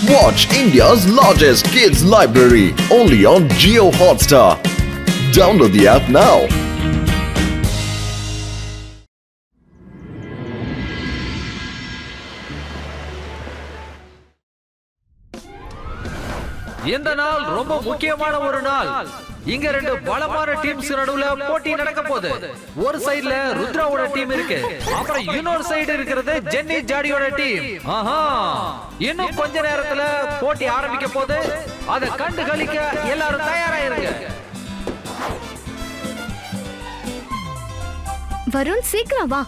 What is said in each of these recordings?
Watch India's largest kids library only on Jio Hotstar. Download the app now. இந்த நாள் ரொம்ப முக்கியமான ஒரு நாள். இங்க ரெண்டு பலமான டீம்ஸ் நடுவுல போட்டி நடக்க போகுது. ஒரு சைடுல ருத்ராவோட டீம் இருக்கு, அப்புறம் இன்னொரு சைடு இருக்கிறது ஜென்னி ஜாடியோட டீம். இன்னும் கொஞ்ச நேரத்துல போட்டி ஆரம்பிக்க போகுது. அதை கண்டு களிக்க எல்லாரும் தயாராயிருங்க. வருண் சீக்கிரம் வா,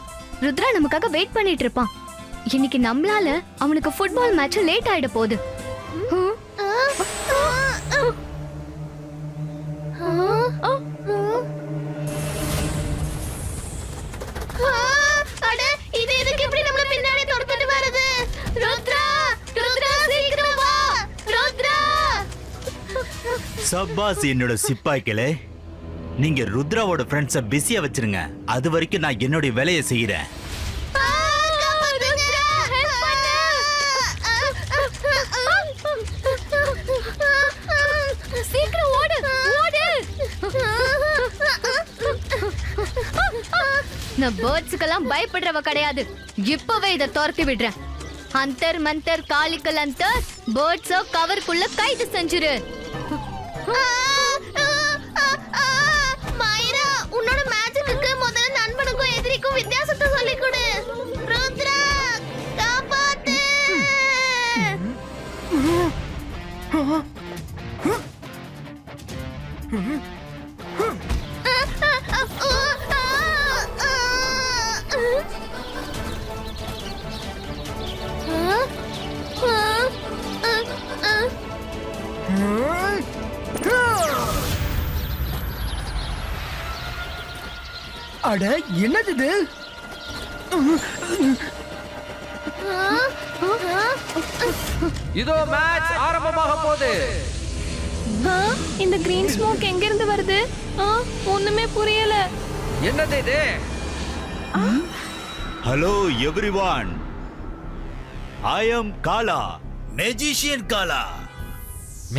ருத்ரா நமக்காக வெயிட் பண்ணிட்டு இருப்பான். இன்னைக்கு நம்மளால அவனுக்கு ஃபுட்பால் மேட்ச் லேட் ஆயிட போகுது. சப்பாஸ் என்னோட சிப்பாய்களே, நீங்க ருத்ராவோட ஃப்ரெண்ட்ஸ பிஸியா வச்சிருங்க. அது வரைக்கும் நான் என்னோட வேலையை செய்யறேன். நான் பேர்ட்ஸ்க்கெல்லாம் பயப்படுறவ கிடையாது. இப்பவே இதை துரத்தி விடுறேன். அந்தர் மந்தர் காலிக்கல் அந்தர் பேர்ட்ஸோ கவருக்குள்ள கைது செஞ்சிரு. மைரா, உன்னோட மேஜிக்கு முதல்ல நண்பனுக்கும் எதிரிக்கும் வித்தியாசத்தை சொல்லிக் கொடு. ருத்ரா, காப்பாத்து. அட, என்னது இது? இதோ மேட்ச் ஆரம்பமாக போகுது. இந்த கிரீன் ஸ்மோக் எங்க இருந்து வருது? ஒண்ணுமே புரியல. என்னது இது? ஹலோ எவ்ரிவன், ஐ அம் காலா, மேஜிஷியன் காலா.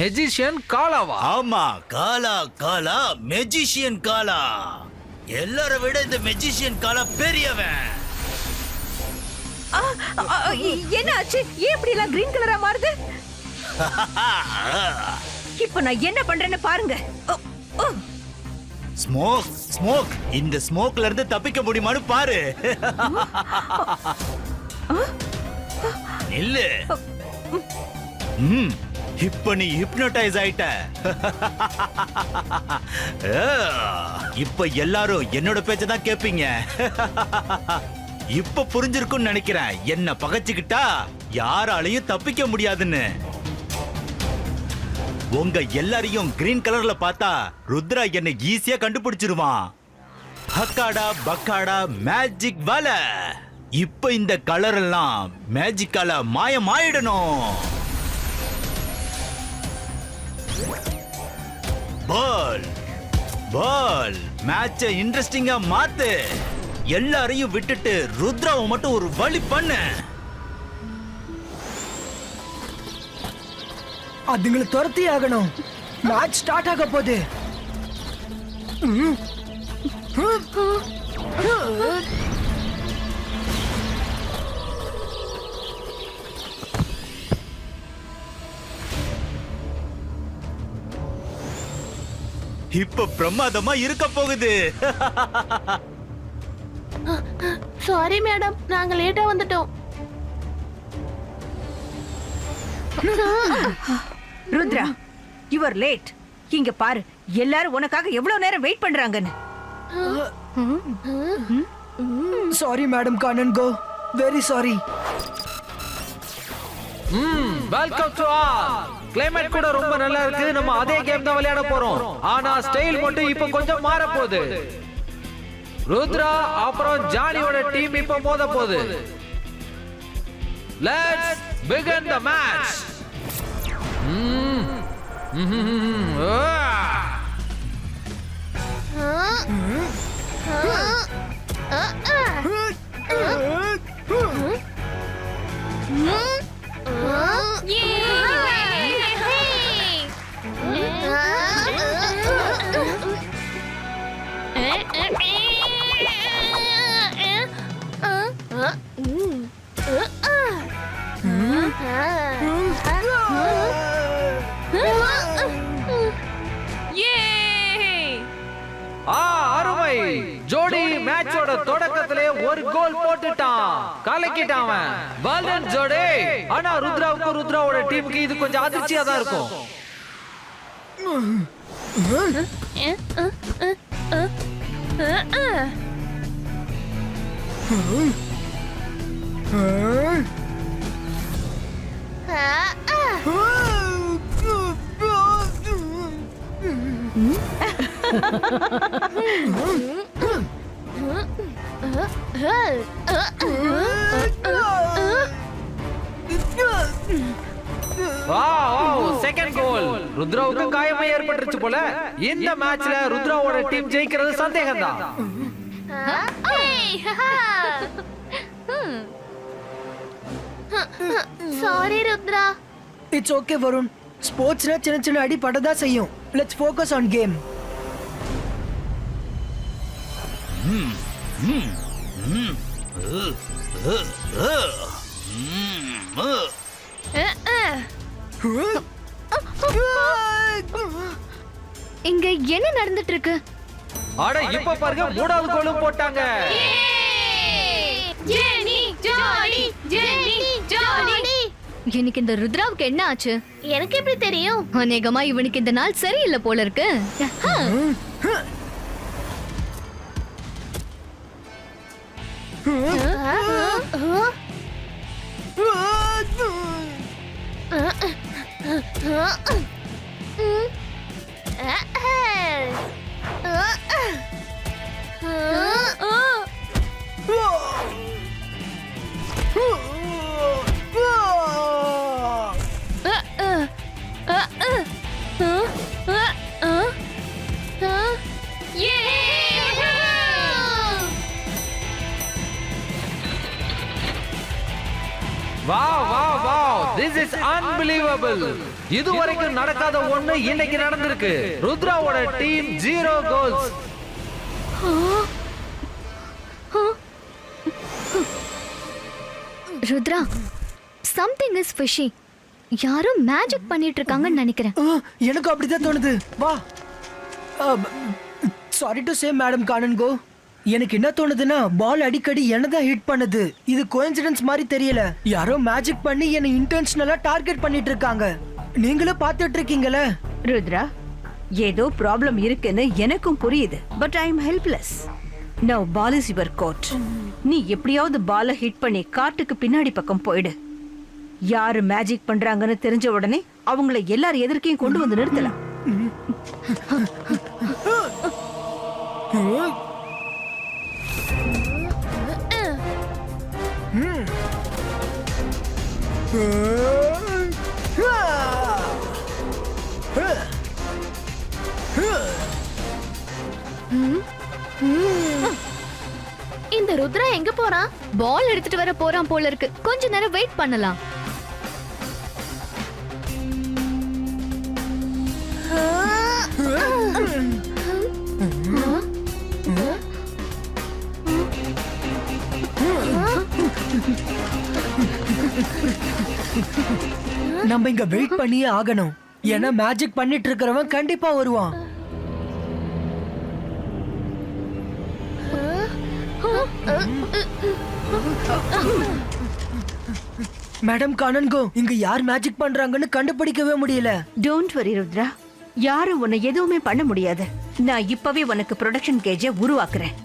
மெஜிஷியன் காலாவா? ஆமா, காலா காலா, மேஜிஷியன் காலா. எல்லாரை விட இந்த மேஜிஷியன் காலா பெரியவன். என்ன ஆச்சு? ஏன் இப்படி எல்லாம் கிரீன் கலரா மாறுது? இப்போ நான் என்ன பண்றேன்னு பாருங்க. ஸ்மோக் ஸ்மோக், இந்த ஸ்மோக்ல இருந்து தப்பிக்க முடியுமான்னு பாரு. இல்ல, இப்ப நீ ஹிப்னோடைஸ் ஆயிட்ட. இப்ப எல்லாரும் என்னோட பேச்ச தான் கேப்பீங்க. இப்ப புரிஞ்சிருக்கும்னு நினைக்கிறேன். என்ன பகைச்சுக்கிட்டா யாராலையும் தப்பிக்க முடியாதுன்னு. உங்க எல்லாரையும் கிரீன் கலர்ல பார்த்தா ருத்ரா என்ன ஈஸியா கண்டுபிடிச்சிருவான். ஹக்காடா பக்காடா மேஜிக் வல. இப்ப இந்த கலர் எல்லாம் மேஜிக்கால மாயமாயிடணும். பால் பால், மேட்ச இன்ட்ரெஸ்டிங்கா மாத்து. எல்லாரையும் விட்டுட்டு ருத்ராவை மட்டும் ஒரு வழி பண்ணு. அதுங்களை துரத்தி ஆகணும். மேட்ச் ஸ்டார்ட் ஆக போகுது. இப்ப பிரமாதமா இருக்க போகுது. சாரி மேடம், நாங்க லேட்டா வந்துட்டோம். Rudra, you are late. இங்க பாரு, எல்லாரும் உனக்காக எவ்வளவு நேரம் வெயிட் பண்றாங்கன்னு. சாரி மேடம், கானன் கோ. Very sorry. Welcome to all. Climate கூட ரொம்ப நல்லா இருக்கு. நம்ம அதே கேம் தான் விளையாட போறோம். ஆனா ஸ்டைல் மட்டும் இப்ப கொஞ்சம் மாற போகுது. ருத்ரா அப்புறம் ஜானியோட டீம் இப்ப மோத போகுது. Let's begin the match. Yeah! அருமை ஜோடி மேட்சோட தொடக்கத்திலே ஒரு கோல் போட்டுட்டான், கலக்கிட்டான் அவன். பாலன் ஜோடி. ஆனா ருத்ராவோட டீமுக்கு இது கொஞ்சம் அதிர்ச்சியா தான் இருக்கும். Second goal. ருத்ராவுக்கு காயமே ஏற்பட்டுருச்சு போல. இந்த மேட்ச்ல ருத்ராவோட டீம் ஜெயிக்கிறது சந்தேகம் தான். Sorry Rudra. It's okay Varun. ஸ்போர்ட்ஸ்ல சின்ன சின்ன அடி படதா செய்யும். Let's focus on game. இங்க என்ன நடந்துட்டு இருக்கு? அட இப்ப பாருங்க, மூணாவது கோலும் போட்டாங்க. எனக்கு இந்த ருத்ராவுக்கு என்ன ஆச்சு? எனக்கு எப்படி தெரியும்? அநேகமா இவனுக்கு இந்த நாள் சரியில்லை போல இருக்கு. This is unbelievable. இதுவரைக்கும் நடக்காத ஒண்ணு இன்னைக்கு நடந்திருக்கு. ருத்ராவோட team 0 goals. Rudra, something is fishy. யாரோ மேஜிக் பண்ணிட்டு இருக்காங்கன்னு நினைக்கிறேன். எனக்கு அப்படிதான் தோணுது. வா. Sorry to say madam Kanungo. எனக்கு என்ன தோணுதுன்னா பால் அடிக்கடி என்னதான் ஹிட் பண்ணுது. இது கோஇன்சிடென்ஸ் மாதிரி தெரியல. யாரோ மேஜிக் பண்ணி என்ன இன்டென்ஷனலா டார்கெட் பண்ணிட்டு இருக்காங்க. நீங்களும் பார்த்துட்டு இருக்கீங்களே. ருத்ரா, ஏதோ ப்ராப்ளம் இருக்குன்னு எனக்கும் புரியுது. But I am helpless. Now ball is your court. நீ எப்படியாவது பாலை ஹிட் பண்ணி கார்ட்டுக்கு பின்னாடி பக்கம் போயிடு. யாரு மேஜிக் பண்றாங்கன்னு தெரிஞ்ச உடனே அவங்கள எல்லார் எதிர்க்கையும் கொண்டு வந்து நிறுத்தலாம். இந்த ருத்ரா எங்க போறான்? பால் எடுத்துட்டு வர போறான் போல இருக்கு. கொஞ்ச நேரம் வெயிட் பண்ணலாம். நம்ம இங்க வெயிட் பண்ணியே ஆகணும். ஏன்னா மேஜிக் பண்ணிட்டு இருக்கிறவன் கண்டிப்பா வருவான். மேடம் கானன்கோ, இங்க யார் மேஜிக் பண்றாங்கன்னு கண்டுபிடிக்கவே முடியல. டோன்ட் வரி ருத்ரா, யாரும் உன்னை எதுவுமே பண்ண முடியாது. நான் இப்பவே உனக்கு ப்ரொடக்ஷன் கேஜை உருவாக்குறேன்.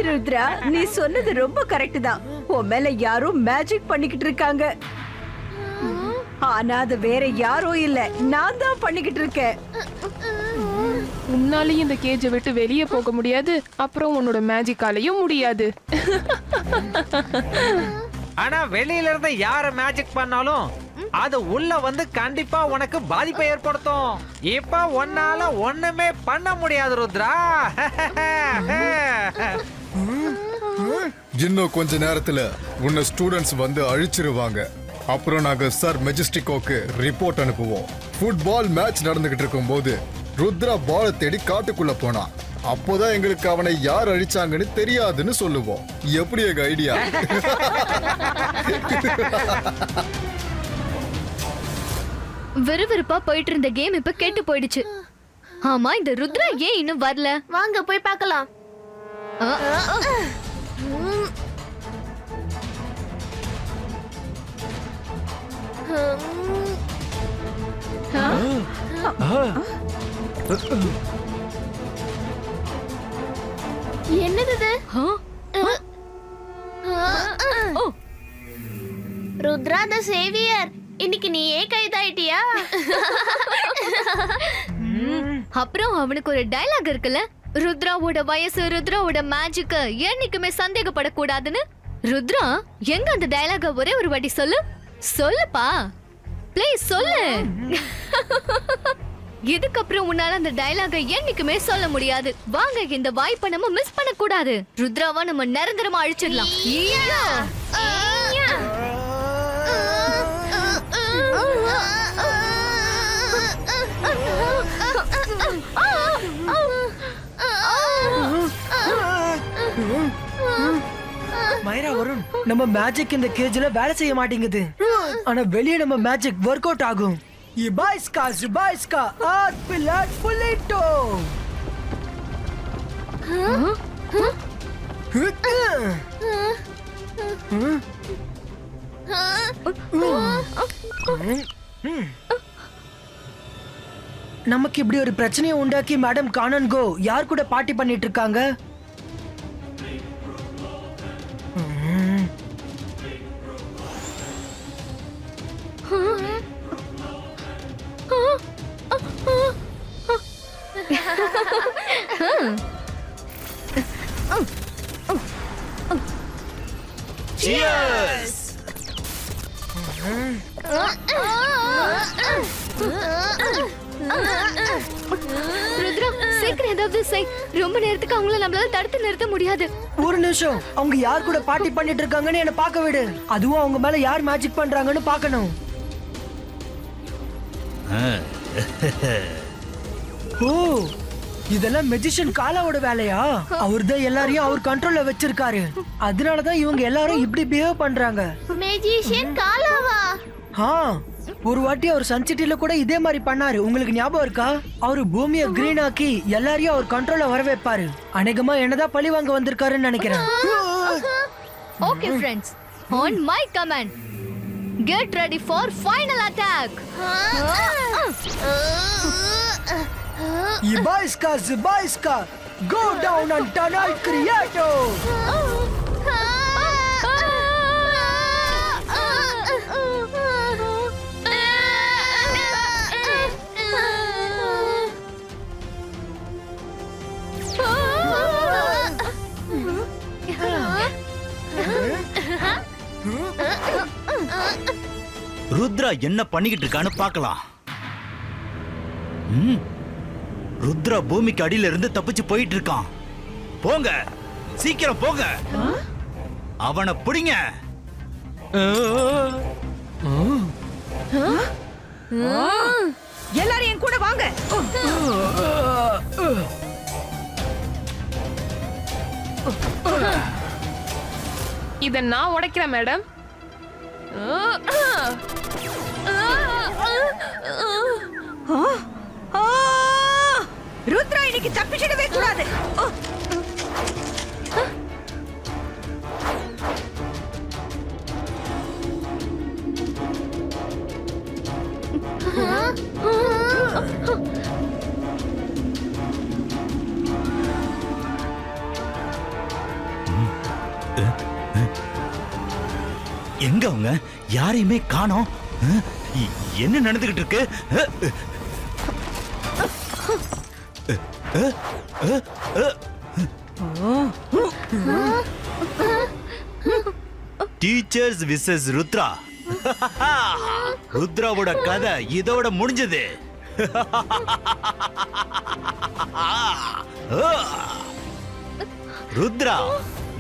ருத்ரா, நீ சொன்னது ரொம்ப கரெக்ட் தான். உன் மேல யாரும் மேஜிக் பண்ணிக்கிட்டு இருக்காங்க. ஆனா அது வேற யாரோ இல்ல, நான் தான் பண்ணிக்கிட்டு இருக்கேன். உன்னாலையும் இந்த கேஜை விட்டு வெளியே போக முடியாது, அப்புறம் உன்னோட மேஜிக்காலையும் முடியாது. ஆனா வெளியில இருந்து யார மேஜிக் பண்ணாலும் அது உள்ள வந்து கண்டிப்பா உனக்கு பாதிப்பை ஏற்படுத்தும். இப்ப உன்னால ஒண்ணுமே பண்ண முடியாது ருத்ரா. இன்னும் கொஞ்ச நேரத்துல உன்னை ஸ்டூடெண்ட்ஸ் வந்து அழிச்சிருவாங்க. அப்புறம் நாங்க சார் மெஜஸ்டிகோக்கு ரிப்போர்ட் அனுப்புவோம். ஃபுட்பால் மேட்ச் நடந்துகிட்டு இருக்கும் போது ருத்ரா பாலை தேடி காட்டுக்குள்ள போனா. அப்போதான் எங்களுக்கு அவனை யார் அழிச்சாங்கன்னு தெரியாதுன்னு சொல்லுவோம். எப்படி எங்க ஐடியா? விறுவிறுப்பா போயிட்டு இருந்த கேம் இப்ப கெட்டு போயிடுச்சு. ஆமா, இந்த ருத்ரா ஏன் இன்னும் வரல? வாங்க போய் பார்க்கலாம். ஆ, ஆ. என்னது இது? ஆ? ஓ, ருத்ரா த சேவியர், இன்னைக்கு நீயே கைதாயிட்டியா? அப்புறம் அவனுக்கு ஒரு டயலாக் இருக்குல்ல, ருத்ராவோட வயசு, ருத்ராவோட மேஜிக் என்னைக்குமே சந்தேகப்படக்கூடாதுன்னு. ருத்ரா, எங்க அந்த டயலாக ஒரே ஒரு வாட்டி சொல்லு. சொல்லுப்பா, ப்ளீஸ் சொல்லு. இதுக்கப்புறம் உன்னால அந்த டயலாக என்னைக்குமே சொல்ல முடியாது. வாங்க, இந்த வாய்ப்பை நம்ம மிஸ் பண்ண கூடாது. ருத்ராவை நம்ம நிரந்தரமா அழிச்சிடலாம். ஈயா! ஈயா! மைரா வருண், நம்ம மேஜிக் இந்த கேஜ்ல வேலை செய்ய மாட்டேங்குது. ஆனா வெளியே நம்ம மேஜிக் ஒர்க் அவுட் ஆகும். இபாய்ஸ்கா ஜுபாய்ஸ்கா ஆத் பிலாட் புலிட்டோ. நமக்கு இப்படி ஒரு பிரச்சனையை உண்டாக்கி மேடம் கானன்கோ யார் கூட பார்ட்டி பண்ணிட்டு இருக்காங்க? Cheers! ருத்ரா, சீக்கிரம் ஏதாவது செய். ரொம்ப நேரத்துக்கு அவங்கள நம்மளால தடுத்து நிறுத்த முடியாது. ஒரு நிமிஷம், அவங்க யார் கூட பார்ட்டி பண்ணிட்டு இருக்காங்கன்னு என்ன பார்க்க விடு. அதுவும் அவங்க மேல யார் மேஜிக் பண்றாங்கன்னு பார்க்கணும். ஓ, இதெல்லாம் மெஜிஷியன் காலாவோட வேலையா? அவர்தான் எல்லாரையும் அவர் கண்ட்ரோல்ல வச்சிருக்காரு. அதனாலதான் இவங்க எல்லாரும் இப்படி பிஹேவ் பண்றாங்க. மேஜிஷியன் காலாவா? ஒரு வாட்டி அவர் சன்சிட்டில கூட இதே மாதிரி பண்ணாரு. உங்களுக்கு ஞாபகம் இருக்கா? அவரு பூமியை கிரீன் ஆக்கி எல்லாரையும் அவர் கண்ட்ரோல்ல வர வைப்பாரு. அநேகமா என்னதான் பழி வாங்க வந்திருக்காருன்னு நினைக்கிறேன். Okay friends, on my command, get ready for final attack. Ibaiska Zibaiska, go down and tunnel creator. Rudra என்ன பண்ணிக்கிட்டு இருக்கான்னு பார்க்கலாம். ருத்ரா பூமிக்கு அடியில இருந்து தப்பிச்சு போயிட்டு இருக்கான். போங்க, சீக்கிரம் போங்க, அவனை பிடிங்க. எல்லாரும் என் கூட வாங்க. இத நான் உடைக்கிறேன் மேடம். ருத்ரா இன்னைக்கு தப்பிச்சிடவே கூடாது. எங்க அவங்க? யாரையுமே காணோம். என்ன நடந்துகிட்டு இருக்கு? Teachers versus Rudra. ருத்ராவோட கதை இதோட முடிஞ்சது. ருத்ரா,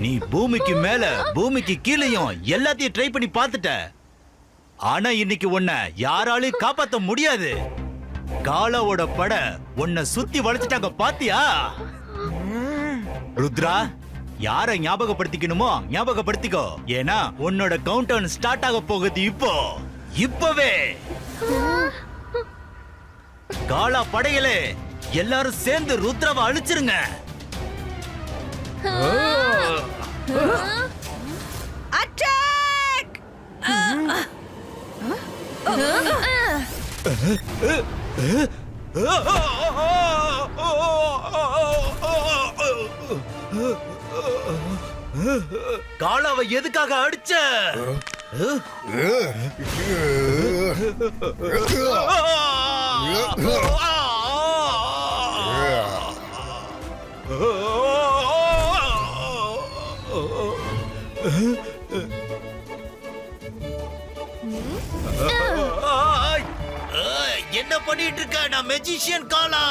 நீ பூமிக்கு மேல பூமிக்கு கீழையும் எல்லாத்தையும் ட்ரை பண்ணி பார்த்துட்ட. ஆனா இன்னைக்கு உன்னை யாராலையும் காப்பாத்த முடியாது. காலாவோட பட உன்னை சுத்தி வளைச்சிட்டாங்க, பாத்தியா? ருத்ரா, யார ஞாபகப்படுத்திக்கணுமோ ஞாபகப்படுத்திக்கோ. ஏன்னா உன்னோட கவுண்ட் டவுன் ஸ்டார்ட் ஆக போகுது இப்பவே. காலா படைகளே, எல்லாரும் சேர்ந்து ருத்ராவை அழிச்சிருங்க. அட்டாக்! காலாவை எதுக்காக அடிச்ச? என்ன பண்ணிட்டு இருக்க? நான் மெஜிஷியன் காலா.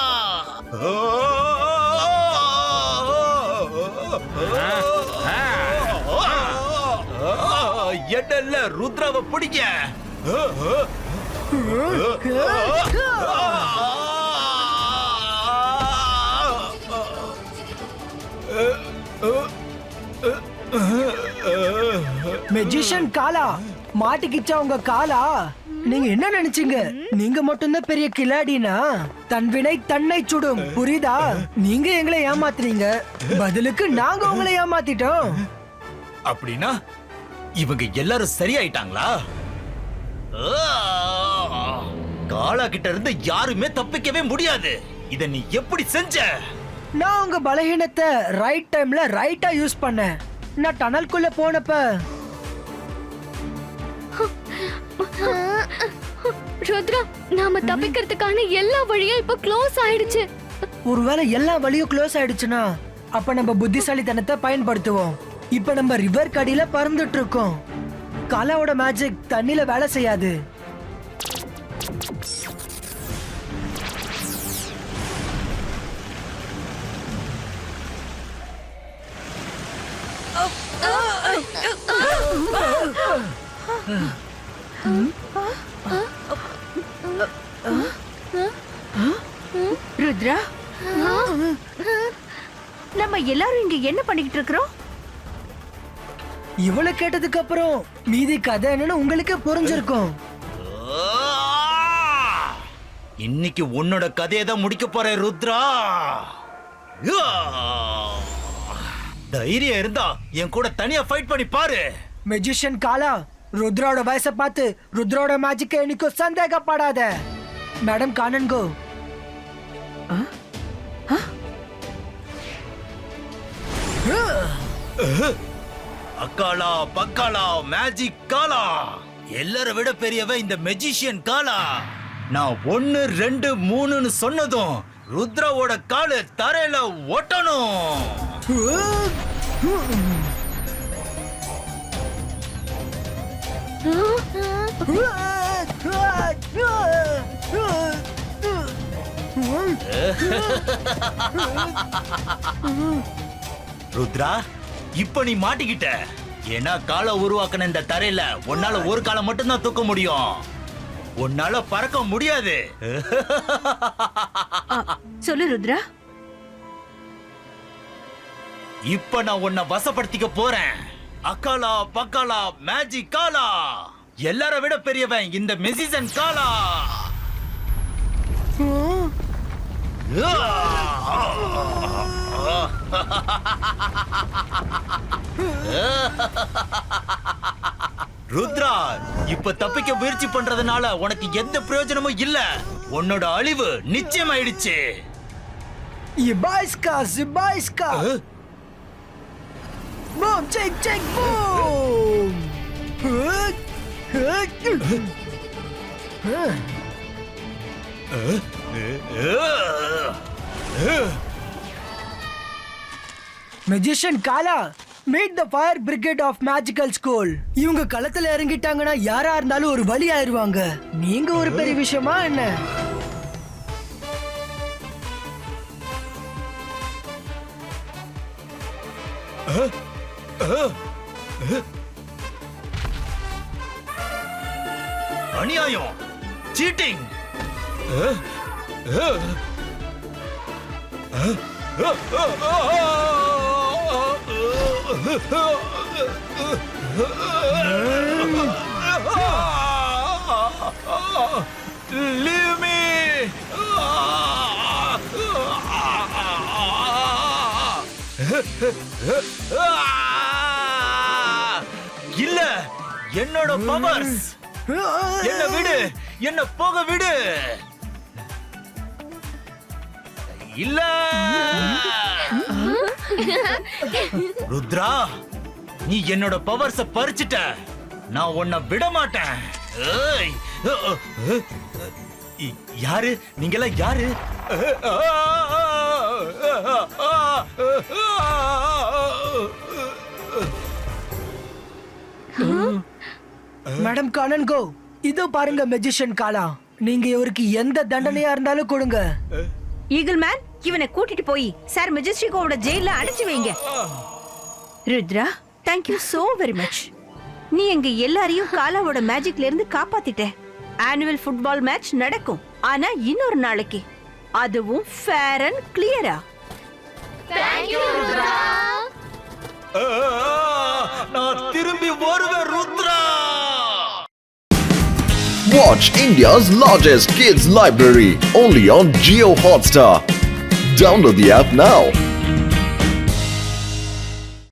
என்னல்ல ருத்ராவை பிடிக்க. மெஜிஷியன் காலா மாட்டிக்கிச்சா உங்க காலா? நீங்க என்ன நினைச்சீங்க? நீங்க மட்டும்தான் பெரிய கில்லாடினா? தன் வினை தன்னை சுடும், புரியுதா? நீங்க எங்களை ஏமாத்துறீங்க, பதிலுக்கு நாங்க உங்களை ஏமாத்திட்டோம். அப்படின்னா இவங்க எல்லாரும் சரியாயிட்டாங்களா? காலா கிட்ட இருந்து யாருமே தப்பிக்கவே முடியாது. இத நீ எப்படி செஞ்ச? நான் உங்க பலகீனத்தை ரைட் டைம்ல ரைட்டா யூஸ் பண்ணேன். நான் டனல்குள்ள போனப்ப ருத்ரா, நாம தப்பிக்கிறதுக்கான எல்லா வழியும் இப்ப க்ளோஸ் ஆயிடுச்சு. ஒருவேளை எல்லா வழியும் க்ளோஸ் ஆயிடுச்சுன்னா அப்ப நம்ம புத்திசாலித்தனத்தை பயன்படுத்துவோம். இப்ப நம்ம ரிவர் கடியில பறந்துட்டு இருக்கோம். காலாவோட மேஜிக் தண்ணில வேலை செய்யாது. ருத்ரா, நம்ம எல்லாரும் இங்க என்ன பண்ணிக்கிட்டு இருக்கிறோம்? இவ்வளவு கேட்டதுக்கு அப்புறம் மீதி கதை என்னன்னு உங்களுக்கு புரிஞ்சிருக்கும். இன்னைக்கு உன்னோட கதையை தான் முடிக்க போறேன் ருத்ரா. தைரியம் இருந்தா என் கூட தனியா ஃபைட் பண்ணி பாரு. மெஜிஷியன் காலா, ருத்ராவோட வயசை பார்த்து ருத்ராவோட மேஜிக்கை எனக்கு சந்தேகப்படாத. மேடம் கானன்கோ, அக்காலா பக்காலா மேஜிக் காலா, எல்லாரை விட பெரியவன் இந்த மெஜிஷியன் காலா. நான் 1 2 3ன்னு சொன்னதும் ருத்ராவோட காலு தரையில ஒட்டணும். ருத்ரா, இப்ப நீ மாட்டிக்கிட்ட. ஏன்னா காலை உருவாக்கின இந்த தரையில உன்னால ஒரு காலை மட்டும்தான் தூக்க முடியும். உன்னால பறக்க முடியாது. சொல்லு ருத்ரா. இப்ப நான் உன்னை வசப்படுத்திக்க போறேன். அக்காலா பக்காலா மேஜிக் காலா, எல்லார விட பெரியவன் இந்த மெஜிஷியன் காலா. ருத்ரா, இப்ப தப்பிக்க முயற்சி பண்றதுனால உனக்கு எந்த பிரயோஜனமும் இல்ல. உன்னோட அழிவு நிச்சயமாயிடுச்சு. Zibajska, Zibajska! Boom, check, check, boom! Magician Kala, meet the fire brigade of magical school. இவங்க களத்துல இறங்கிட்டாங்கன்னா யாரா இருந்தாலும் ஒரு வழி ஆயிருவாங்க. நீங்க ஒரு பெரிய விஷயமா என்ன? அநியாயம், சீட்டிங். Leave me! இல்ல என்னோட பவர்ஸ் என்ன விடு என்ன போக விடு இல்ல ருத்ரா நீ என்னோட பவர்ஸ பறிச்சிட்ட நான் உன்னை விட மாட்டேன் ஏய், யாரு நீங்கெல்லாம் யாரு மேடம் கானன் கோ இதோ பாருங்க மெஜிஷியன் காலா நீங்க இவருக்கு எந்த தண்டனையா இருந்தாலும் கொடுங்க. ஈகிள் மேன் இவனை கூட்டிட்டு போய் சார் மெஜஸ்டிகோவோட ஜெயில அடைச்சு வைங்க. Rudra thank you so very much. நீ எங்க எல்லாரையும் காலாவோட மேஜிக்ல இருந்து காப்பாத்திட்ட. ஆனுவல் ஃபுட்பால் மேட்ச் நடக்கும், ஆனா இன்னொரு நாளைக்கு, அதுவும் ஃபேர் அண்ட் கிளியரா. நான் திரும்பி வருவேன் Rudra. Watch India's largest kids library only on Jio Hotstar. Download the app now.